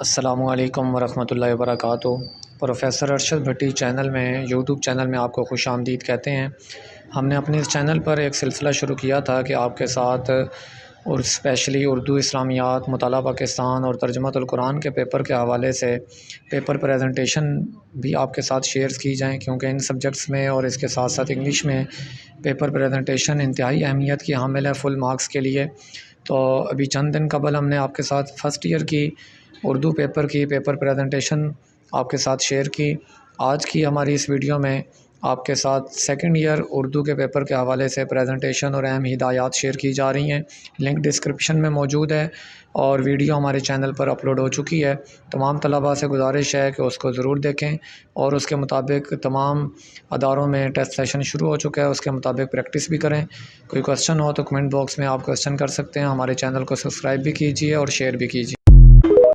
السلام علیکم ورحمۃ اللہ وبرکاتہ۔ پروفیسر ارشد بھٹی چینل میں یوٹیوب چینل میں آپ کو خوش آمدید کہتے ہیں۔ ہم نے اپنے اس چینل پر ایک سلسلہ شروع کیا تھا کہ آپ کے ساتھ اور اسپیشلی اردو اسلامیات، مطالعہ پاکستان اور ترجمۃ القرآن کے پیپر کے حوالے سے پیپر پریزنٹیشن بھی آپ کے ساتھ شیئرز کی جائیں، کیونکہ ان سبجیکٹس میں اور اس کے ساتھ ساتھ انگلش میں پیپر پریزنٹیشن انتہائی اہمیت کی حامل ہے فل مارکس کے لیے۔ تو ابھی چند دن قبل ہم نے آپ کے ساتھ فرسٹ ایئر کی اردو پیپر کی پیپر پریزنٹیشن آپ کے ساتھ شیئر کی۔ آج کی ہماری اس ویڈیو میں آپ کے ساتھ سیکنڈ ایئر اردو کے پیپر کے حوالے سے پریزنٹیشن اور اہم ہدایات شیئر کی جا رہی ہیں۔ لنک ڈسکرپشن میں موجود ہے اور ویڈیو ہمارے چینل پر اپلوڈ ہو چکی ہے۔ تمام طلباء سے گزارش ہے کہ اس کو ضرور دیکھیں اور اس کے مطابق تمام اداروں میں ٹیسٹ سیشن شروع ہو چکا ہے، اس کے مطابق پریکٹس بھی کریں۔ کوئی کوسچن ہو تو کمنٹ باکس میں آپ کوسچن کر سکتے ہیں۔ ہمارے چینل کو سبسکرائب بھی کیجیے اور شیئر بھی کیجیے۔